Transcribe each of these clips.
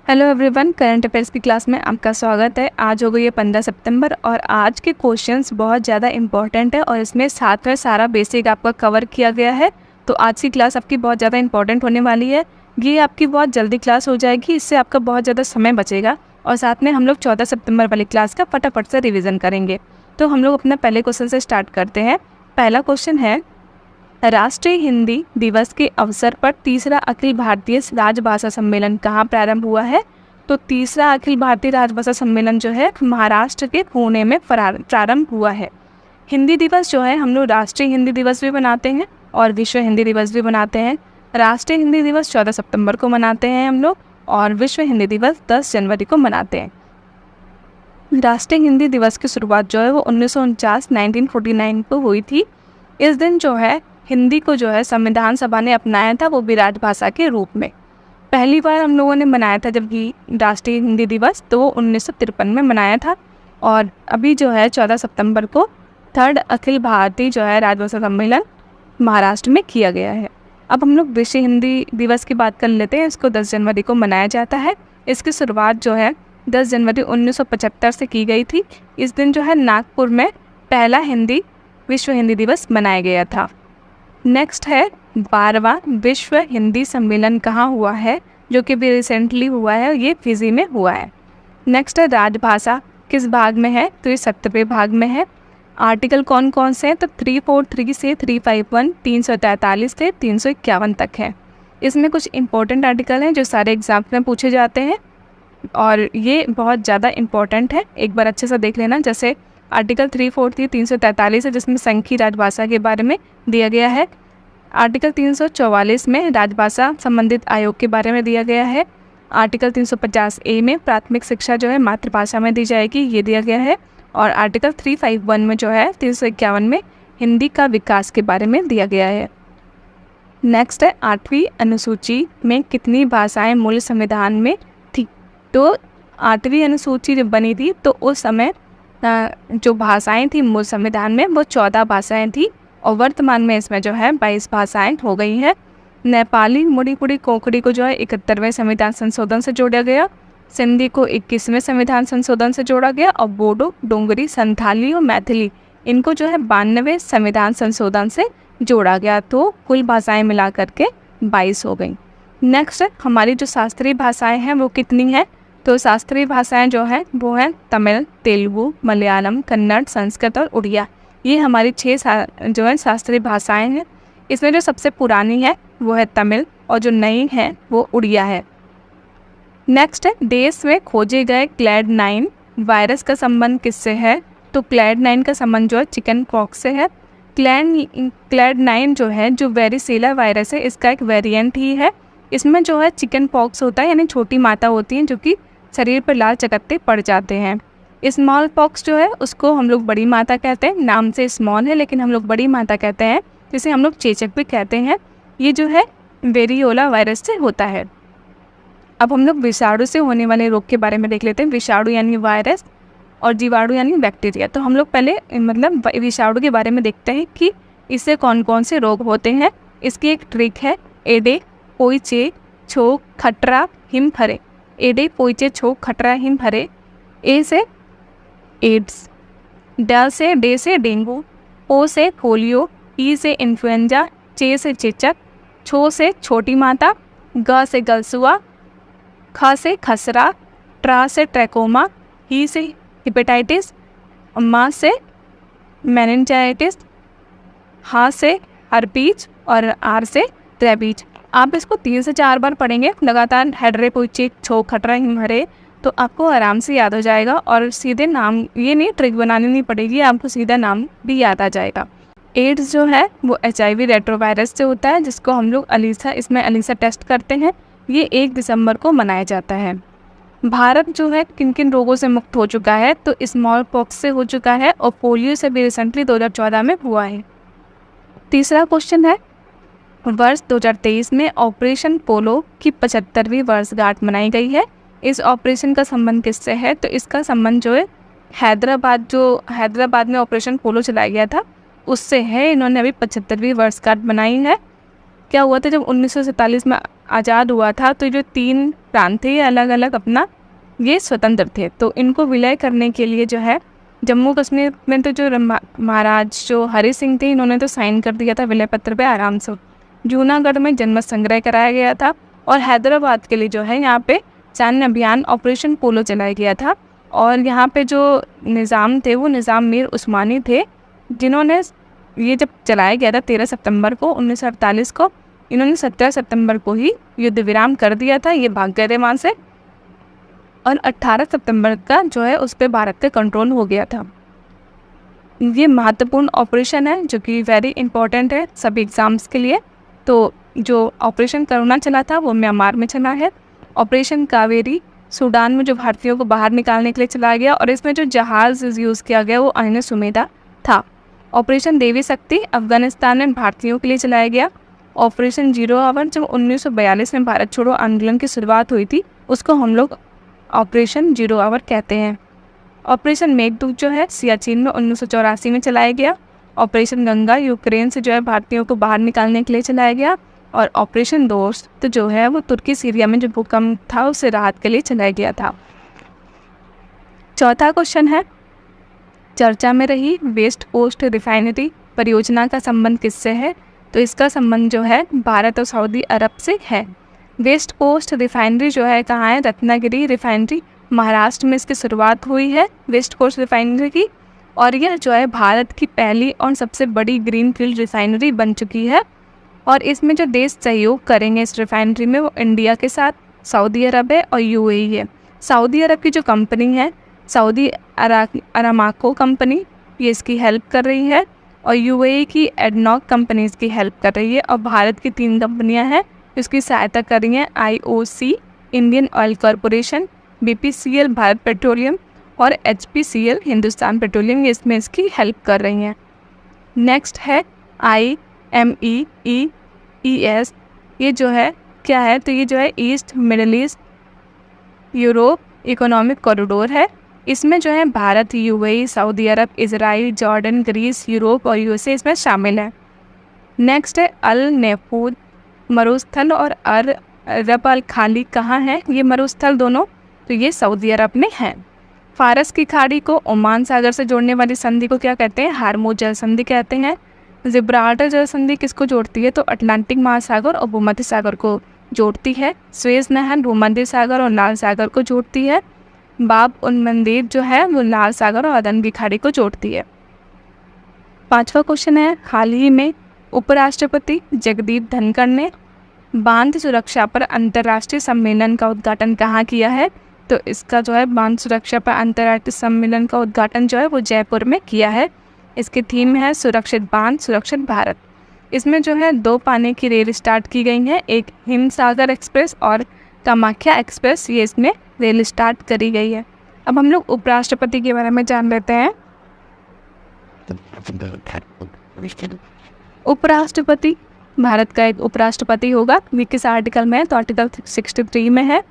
Hello everyone, current affairs की class में आपका स्वागत है। आज हो गई है 15 सितंबर और आज के क्वेश्चंस बहुत ज़्यादा इंपॉर्टेंट है और इसमें साथ में सारा बेसिक आपका कवर किया गया है। तो आज की क्लास आपकी बहुत ज़्यादा इंपॉर्टेंट होने वाली है। ये आपकी बहुत जल्दी क्लास हो जाएगी, इससे आपका बहुत ज़्यादा समय बचेगा और साथ में हम लोग 14 सितंबर वाली क्लास का फटाफट से रिविज़न करेंगे। तो हम लोग अपना पहले क्वेश्चन से स्टार्ट करते हैं। पहला क्वेश्चन है, राष्ट्रीय हिंदी दिवस के अवसर पर तीसरा अखिल भारतीय राजभाषा सम्मेलन कहाँ प्रारंभ हुआ है? तो तीसरा अखिल भारतीय राजभाषा सम्मेलन जो है महाराष्ट्र के पुणे में प्रारंभ हुआ है। हिंदी दिवस जो है हम लोग राष्ट्रीय हिंदी दिवस भी मनाते हैं और विश्व हिंदी दिवस भी मनाते हैं। राष्ट्रीय हिंदी दिवस 14 सितंबर को मनाते हैं हम लोग और विश्व हिंदी दिवस 10 जनवरी को मनाते हैं। राष्ट्रीय हिंदी दिवस की शुरुआत जो है वो 1949 को हुई थी। इस दिन जो है हिंदी को जो है संविधान सभा ने अपनाया था, वो भी राजभाषा के रूप में। पहली बार हम लोगों ने मनाया था जबकि राष्ट्रीय हिंदी दिवस तो वो 1953 में मनाया था और अभी जो है 14 सितंबर को थर्ड अखिल भारतीय जो है राजभाषा सम्मेलन महाराष्ट्र में किया गया है। अब हम लोग विश्व हिंदी दिवस की बात कर लेते हैं। इसको 10 जनवरी को मनाया जाता है। इसकी शुरुआत जो है 10 जनवरी 1975 से की गई थी। इस दिन जो है नागपुर में पहला विश्व हिंदी दिवस मनाया गया था। नेक्स्ट है 12वां विश्व हिंदी सम्मेलन कहाँ हुआ है, जो कि भी रिसेंटली हुआ है, ये फिजी में हुआ है। नेक्स्ट है राजभाषा किस भाग में है, तो ये 70वें भाग में है। आर्टिकल कौन कौन से हैं, तो 343 से 351, 343 से 351 तक है। इसमें कुछ इंपॉर्टेंट आर्टिकल हैं जो सारे एग्जाम में पूछे जाते हैं और ये बहुत ज़्यादा इंपॉर्टेंट है, एक बार अच्छे से देख लेना। जैसे आर्टिकल 343 343 है जिसमें संघीय राजभाषा के बारे में दिया गया है। आर्टिकल 344 में राजभाषा संबंधित आयोग के बारे में दिया गया है। आर्टिकल 350A में प्राथमिक शिक्षा जो है मातृभाषा में दी जाएगी, ये दिया गया है। और आर्टिकल 351 में जो है 351 में हिंदी का विकास के बारे में दिया गया है। नेक्स्ट है 8वीं अनुसूची में कितनी भाषाएं मूल संविधान में थी? तो 8वीं अनुसूची जब बनी थी तो उस समय जो भाषाएं थी मूल संविधान में वो 14 भाषाएं थी और वर्तमान में इसमें जो है 22 भाषाएं हो गई हैं। नेपाली, मणिपुरी, कोंकणी को जो है 71वें संविधान संशोधन से जोड़ा गया। सिंधी को 21वें संविधान संशोधन से जोड़ा गया और बोडो, डोंगरी, संथाली और मैथिली इनको जो है 92वें संविधान संशोधन से जोड़ा गया। तो कुल भाषाएं मिला करके 22 हो गई। नेक्स्ट हमारी जो शास्त्रीय भाषाएं हैं वो कितनी हैं? तो शास्त्रीय भाषाएं जो हैं वो हैं तमिल, तेलुगु, मलयालम, कन्नड़, संस्कृत और उड़िया। ये हमारी 6 जो है शास्त्रीय भाषाएं हैं। इसमें जो सबसे पुरानी है वो है तमिल और जो नई है वो उड़िया है। नेक्स्ट है देश में खोजे गए क्लैड 9 वायरस का संबंध किससे है? तो क्लैड 9 का संबंध जो है चिकन पॉक्स से है। क्लैड 9 जो है जो वेरिसेला वायरस है, इसका एक वेरिएंट ही है। इसमें जो है चिकन पॉक्स होता है, यानी छोटी माता होती हैं जो कि शरीर पर लाल चकत्ते पड़ जाते हैं। स्मॉल पॉक्स जो है उसको हम लोग बड़ी माता कहते हैं, नाम से स्मॉल है लेकिन हम लोग बड़ी माता कहते हैं, जिसे हम लोग चेचक भी कहते हैं। ये जो है वेरियोला वायरस से होता है। अब हम लोग विषाणु से होने वाले रोग के बारे में देख लेते हैं। विषाणु यानी वायरस और जीवाणु यानी बैक्टीरिया। तो हम लोग पहले विषाणु के बारे में देखते हैं कि इससे कौन कौन से रोग होते हैं। इसकी एक ट्रिक है, एडे, पोइचे, छोक, खटरा, हिमफरे। एडे, पोइचे, छोक, खटरा, हिमफरे। ए से एड्स, डे से डेंगू, ओ से पोलियो, ई से इन्फ्लुएंजा, चे से चेचक, छो से छोटी माता, ग से गलसुआ, ख से खसरा, ट्रा से ट्रैकोमा, ही से हेपेटाइटिस, मा से मेनिंजाइटिस, हा से हर्पीज और आर से रेबीज। आप इसको 3 से 4 बार पढ़ेंगे लगातार, हेडरे, पोइचे, छो, खटरा, हिमफरे, तो आपको आराम से याद हो जाएगा और सीधे नाम, ये नहीं ट्रिक बनानी नहीं पड़ेगी, आपको सीधा नाम भी याद आ जाएगा। एड्स जो है वो HIV रेट्रोवायरस से होता है, जिसको हम लोग इसमें अलीसा टेस्ट करते हैं। ये 1 दिसंबर को मनाया जाता है। भारत जो है किन किन रोगों से मुक्त हो चुका है? तो स्मॉल पॉक्स से हो चुका है और पोलियो से भी रिसेंटली 2014 में हुआ है। तीसरा क्वेश्चन है, वर्ष 2023 में ऑपरेशन पोलो की 75वीं वर्षगांठ मनाई गई है। इस ऑपरेशन का संबंध किससे है? तो इसका संबंध जो है हैदराबाद में ऑपरेशन पोलो चलाया गया था उससे है। इन्होंने अभी 75वीं वर्षगांठ बनाई है। क्या हुआ था जब 1947 में आज़ाद हुआ था तो जो 3 प्रांत थे ये अलग अलग अपना ये स्वतंत्र थे। तो इनको विलय करने के लिए जो है जम्मू कश्मीर में तो जो महाराज जो हरि सिंह थे इन्होंने तो साइन कर दिया था विलय पत्र पे आराम से। जूनागढ़ में जनमत संग्रह कराया गया था और हैदराबाद के लिए जो है यहाँ पे सैन्य अभियान ऑपरेशन पोलो चलाया गया था। और यहाँ पे जो निज़ाम थे वो निज़ाम मीर उस्मानी थे, जिन्होंने ये जब चलाया गया था 13 सितंबर को 1948 को, इन्होंने 17 सितंबर को ही युद्ध विराम कर दिया था, ये भाग गए थे वहाँ से। और 18 सितंबर का जो है उस पर भारत का कंट्रोल हो गया था। ये महत्वपूर्ण ऑपरेशन है जो कि वेरी इंपॉर्टेंट है सभी एग्ज़ाम्स के लिए। तो जो ऑपरेशन करुणा चला था वो म्यांमार में चला है। ऑपरेशन कावेरी सूडान में जो भारतीयों को बाहर निकालने के लिए चलाया गया और इसमें जो जहाज़ यूज़ किया गया वो आईएनएस सुमेधा था। ऑपरेशन देवी शक्ति अफगानिस्तान में भारतीयों के लिए चलाया गया। ऑपरेशन जीरो आवर जब 1942 में भारत छोड़ो आंदोलन की शुरुआत हुई थी उसको हम लोग ऑपरेशन जीरो आवर कहते हैं। ऑपरेशन मेघदूत जो है सियाचिन में 1984 में चलाया गया। ऑपरेशन गंगा यूक्रेन से जो है भारतीयों को बाहर निकालने के लिए चलाया गया। और ऑपरेशन दोस्त तो जो है वो तुर्की सीरिया में जो भूकंप था उससे राहत के लिए चलाया गया था। चौथा क्वेश्चन है, चर्चा में रही वेस्ट कोस्ट रिफाइनरी परियोजना का संबंध किससे है? तो इसका संबंध जो है भारत और सऊदी अरब से है। वेस्ट कोस्ट रिफाइनरी जो है कहाँ है? रत्नागिरी रिफाइनरी महाराष्ट्र में इसकी शुरुआत हुई है वेस्ट कोस्ट रिफाइनरी की। और यह जो है भारत की पहली और सबसे बड़ी ग्रीनफील्ड रिफाइनरी बन चुकी है। और इसमें जो देश सहयोग करेंगे इस रिफाइनरी में वो इंडिया के साथ सऊदी अरब है और यूएई है। सऊदी अरब की जो कंपनी है सऊदी अरामाको कंपनी ये इसकी हेल्प कर रही है और यूएई की एडनॉक कंपनी इसकी हेल्प कर रही है। और भारत की 3 कंपनियां हैं इसकी सहायता कर रही हैं, IOC Indian oil corporation, BPCL Bharat petroleum और एचपीसीएल हिंदुस्तान पेट्रोलियम, ये इसमें इसकी हेल्प कर रही हैं। नेक्स्ट है IMEEES, ये जो है क्या है? तो ये जो है east middle east Europe economic corridor है। इसमें जो है भारत, यूएई, सऊदी अरब, इजराइल, जॉर्डन, ग्रीस, यूरोप और यूएसए इसमें शामिल है। नेक्स्ट है अल नेफूद मरुस्थल और अरब अल खाली कहाँ है? ये मरुस्थल दोनों तो ये सऊदी अरब में है। फारस की खाड़ी को ओमान सागर से जोड़ने वाली संधि को क्या कहते हैं? हार्मोज जल संधि कहते हैं। जिब्राल्टर जल संधि किसको जोड़ती है? तो अटलांटिक महासागर और भूमध्य सागर को जोड़ती है। स्वेज नहर भूमध्य सागर और लाल सागर को जोड़ती है। बाब उल मंदीब जो है वो लाल सागर और अदन की खाड़ी को जोड़ती है। 5वां क्वेश्चन है, हाल ही में उपराष्ट्रपति जगदीप धनखड़ ने बांध सुरक्षा पर अंतर्राष्ट्रीय सम्मेलन का उद्घाटन कहाँ किया है? तो इसका जो है बांध सुरक्षा पर अंतर्राष्ट्रीय सम्मेलन का उद्घाटन जो है वो जयपुर में किया है। इसकी थीम है सुरक्षित बांध सुरक्षित भारत। इसमें जो है 2 पानी की रेल स्टार्ट की गई हैं, एक हिमसागर एक्सप्रेस और कामाख्या एक्सप्रेस, ये इसमें रेल स्टार्ट करी गई है। अब हम लोग उपराष्ट्रपति के बारे में जान लेते हैं। उपराष्ट्रपति भारत का एक उपराष्ट्रपति होगा, ये किस आर्टिकल में है? तो आर्टिकल 63 में है।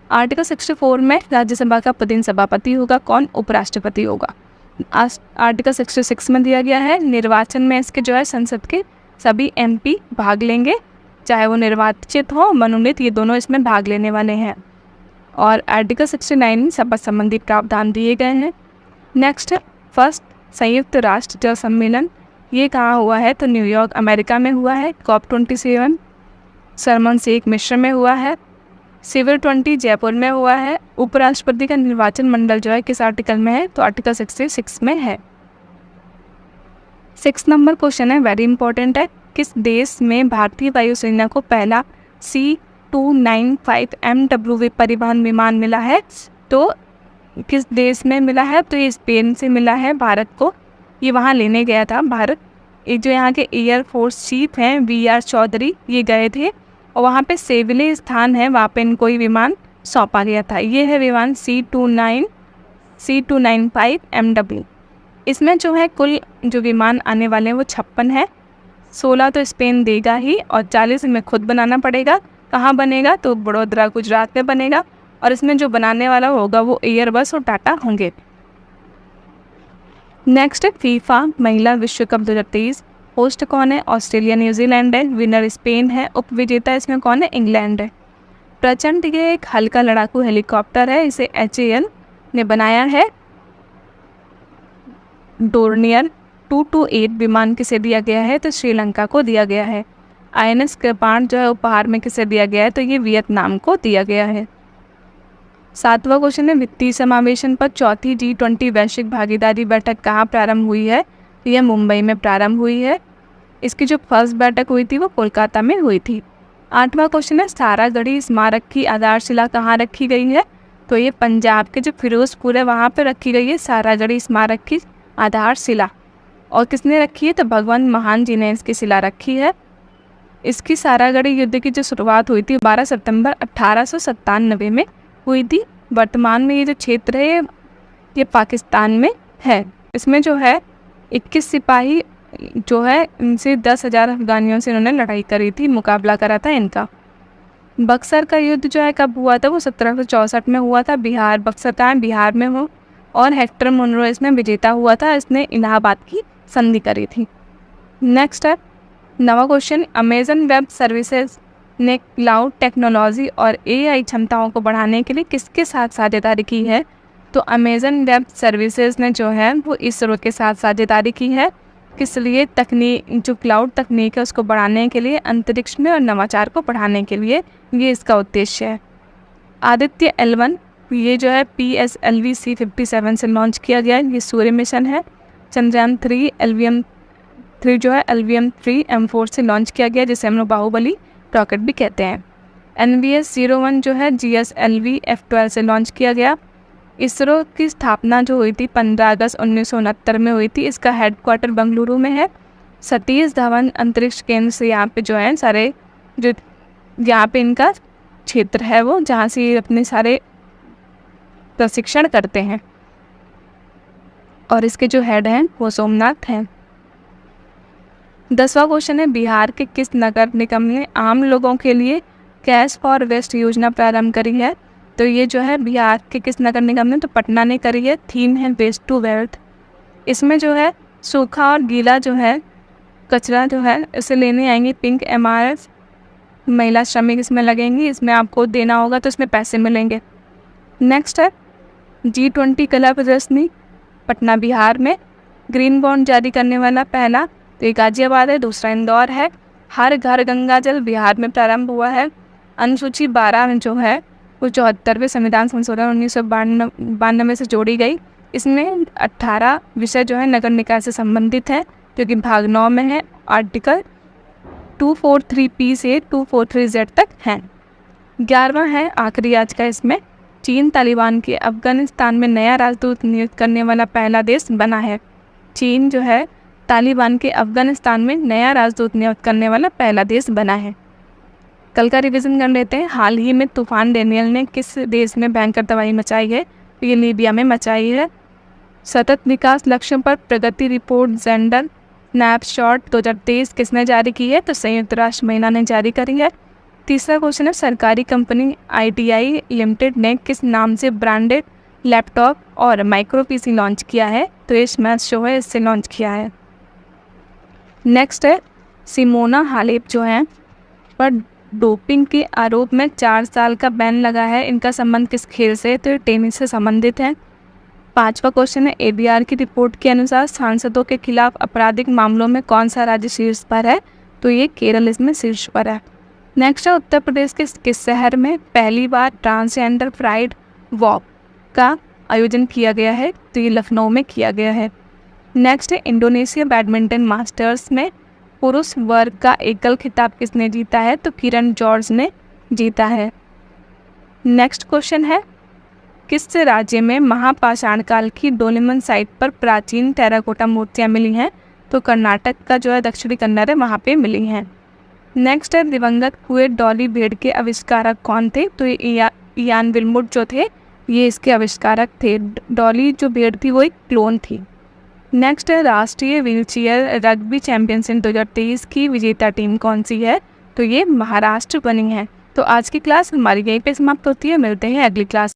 आर्टिकल 64 में राज्यसभा का प्रतिनिधि सभापति होगा, कौन? उपराष्ट्रपति होगा। आर्टिकल 66 में दिया गया है निर्वाचन में इसके जो है संसद के सभी एमपी भाग लेंगे, चाहे वो निर्वाचित हो मनोनीत, ये दोनों इसमें भाग लेने वाले हैं। और आर्टिकल 69 में शपथ संबंधी प्रावधान दिए गए हैं। नेक्स्ट फर्स्ट संयुक्त राष्ट्र जल सम्मेलन, ये कहाँ हुआ है? तो न्यूयॉर्क अमेरिका में हुआ है। COP27 शर्मन शेख मिस्र में हुआ है। सिविल 20 जयपुर में हुआ है। उपराष्ट्रपति का निर्वाचन मंडल जो है किस आर्टिकल में है? तो आर्टिकल 66 में है। 6 नंबर क्वेश्चन है, वेरी इंपॉर्टेंट है, किस देश में भारतीय वायुसेना को पहला C295 MWV परिवहन विमान मिला है? तो किस देश में मिला है? तो ये स्पेन से मिला है भारत को, ये वहाँ लेने गया था भारत। एक जो यहाँ के एयरफोर्स चीफ हैं VR चौधरी, ये गए थे और वहाँ पे सेविले स्थान है, वहाँ पे इनको ये विमान सौंपा गया था। ये है विमान C295 MW। इसमें जो है कुल जो विमान आने वाले हैं वो 56 है। 16 तो स्पेन देगा ही और 40 में खुद बनाना पड़ेगा। कहाँ बनेगा? तो बड़ोदरा गुजरात में बनेगा। और इसमें जो बनाने वाला होगा वो एयरबस और टाटा होंगे। नेक्स्ट फीफा महिला विश्व कप 2023 होस्ट कौन है? ऑस्ट्रेलिया न्यूजीलैंड है। विनर स्पेन है। उपविजेता इसमें कौन है? इंग्लैंड है। प्रचंड ये एक हल्का लड़ाकू हेलीकॉप्टर है, इसे HAL ने बनाया है। डोर्नियर 228 विमान किसे दिया गया है? तो श्रीलंका को दिया गया है। INS कृपाण जो है उपहार में किसे दिया गया है? तो ये वियतनाम को दिया गया है। 7वां क्वेश्चन है, वित्तीय समावेशन पर चौथी G20 वैश्विक भागीदारी बैठक कहाँ प्रारंभ हुई है? यह मुंबई में प्रारंभ हुई है। इसकी जो फर्स्ट बैठक हुई थी वो कोलकाता में हुई थी। 8वां क्वेश्चन है, सारागढ़ी स्मारक की आधारशिला कहाँ रखी गई है? तो ये पंजाब के जो फिरोजपुर है वहाँ पर रखी गई है सारागढ़ी स्मारक की आधारशिला। और किसने रखी है? तो भगवंत मान जी ने इसकी शिला रखी है। इसकी सारागढ़ी युद्ध की जो शुरुआत हुई थी 12 सितंबर 1897 में हुई थी। वर्तमान में ये जो क्षेत्र है ये पाकिस्तान में है। इसमें जो है 21 सिपाही जो है इनसे 10,000 अफगानियों से इन्होंने लड़ाई करी थी, मुकाबला करा था इनका। बक्सर का युद्ध जो है कब हुआ था? वो 1764 में हुआ था। बिहार, बक्सर का है बिहार में हो। और हेक्टर मुनरो इसमें विजेता हुआ था, इसने इलाहाबाद की संधि करी थी। नेक्स्ट है 9वां क्वेश्चन, अमेजन वेब सर्विसेज ने क्लाउड टेक्नोलॉजी और AI क्षमताओं को बढ़ाने के लिए किसके साथ साझेदारी की है? तो अमेजन वेब सर्विसेज ने जो है वो इसरो के साथ साझेदारी की है। किस लिए? तकनीक, जो क्लाउड तकनीक है उसको बढ़ाने के लिए, अंतरिक्ष में और नवाचार को बढ़ाने के लिए ये इसका उद्देश्य है। आदित्य L1 ये जो है PSLV C57 से लॉन्च किया गया है, ये सूर्य मिशन है। चंद्रयान 3 LVM-3 जो है LVM-3 M4 से लॉन्च किया गया, जिसे हम लोग बाहुबली रॉकेट भी कहते हैं। NVS-01 जो है GSLV F12 से लॉन्च किया गया। इसरो की स्थापना जो हुई थी 15 अगस्त 1969 में हुई थी। इसका हेडक्वार्टर बेंगलुरु में है। सतीश धवन अंतरिक्ष केंद्र से यहाँ पे जो है सारे जो यहाँ पे इनका क्षेत्र है वो, जहाँ से ये अपने सारे प्रशिक्षण करते हैं। और इसके जो हेड हैं वो सोमनाथ हैं। 10वां क्वेश्चन है, बिहार के किस नगर निगम ने आम लोगों के लिए कैश फॉर वेस्ट योजना प्रारंभ करी है? तो ये जो है बिहार के किस नगर निगम ने? तो पटना ने करी है। थीम है वेस्ट टू वेल्थ। इसमें जो है सूखा और गीला जो है कचरा जो है इसे लेने आएंगे पिंक MRF महिला श्रमिक इसमें लगेंगी। इसमें आपको देना होगा तो इसमें पैसे मिलेंगे। नेक्स्ट है G20 कला प्रदर्शनी पटना बिहार में। ग्रीन बॉन्ड जारी करने वाला पहला तो एक गाजियाबाद है, दूसरा इंदौर है। हर घर गंगा जल बिहार में प्रारंभ हुआ है। अनुसूची 12 जो है वो 74वें संविधान संशोधन 1992 से जोड़ी गई। इसमें 18 विषय जो है नगर निकाय से संबंधित हैं, जो कि भाग 9 में है। आर्टिकल 243P से 243Z तक हैं। 11वां है आखिरी आज का, इसमें चीन तालिबान के अफगानिस्तान में नया राजदूत नियुक्त करने वाला पहला देश बना है। चीन जो है तालिबान के अफगानिस्तान में नया राजदूत नियुक्त करने वाला पहला देश बना है। कल का रिवीजन कर लेते हैं। हाल ही में तूफान डेनियल ने किस देश में भयंकर तबाही मचाई है? तो ये लीबिया में मचाई है। सतत विकास लक्ष्यों पर प्रगति रिपोर्ट जेंडर स्नैपशॉट 2023 किसने जारी की है? तो संयुक्त राष्ट्र महिला ने जारी करी है। तीसरा क्वेश्चन है, सरकारी कंपनी ITI लिमिटेड ने किस नाम से ब्रांडेड लैपटॉप और माइक्रो PC लॉन्च किया है? तो ये स्मैश शो है, इससे लॉन्च किया है। नेक्स्ट है सिमोना हालेप जो हैं पर डोपिंग के आरोप में 4 साल का बैन लगा है। इनका संबंध किस खेल से? तो टेनिस से संबंधित है। 5वां क्वेश्चन है, ABR की रिपोर्ट के अनुसार सांसदों के खिलाफ आपराधिक मामलों में कौन सा राज्य शीर्ष पर है? तो ये केरल इसमें शीर्ष पर है। नेक्स्ट है उत्तर प्रदेश के किस शहर में पहली बार ट्रांसजेंडर प्राइड वॉक का आयोजन किया गया है? तो ये लखनऊ में किया गया है। नेक्स्ट है इंडोनेशिया बैडमिंटन मास्टर्स में पुरुष वर्ग का एकल खिताब किसने जीता है? तो किरण जॉर्ज ने जीता है। नेक्स्ट क्वेश्चन है, किस राज्य में महापाषाण काल की डोलेमन साइट पर प्राचीन टेराकोटा मूर्तियाँ मिली हैं? तो कर्नाटक का जो है दक्षिणी कन्नड़ है वहाँ पे मिली हैं। नेक्स्ट है दिवंगत हुए डॉली भेड़ के आविष्कारक कौन थे? तो इयान विल्मुट जो थे ये इसके आविष्कारक थे। डॉली जो भेड़ थी वो एक क्लोन थी। नेक्स्ट है राष्ट्रीय व्हीलचेयर रग्बी चैंपियनशिप 2023 की विजेता टीम कौन सी है? तो ये महाराष्ट्र बनी है। तो आज की क्लास हमारी यहीं पे समाप्त होती है। मिलते हैं अगली क्लास।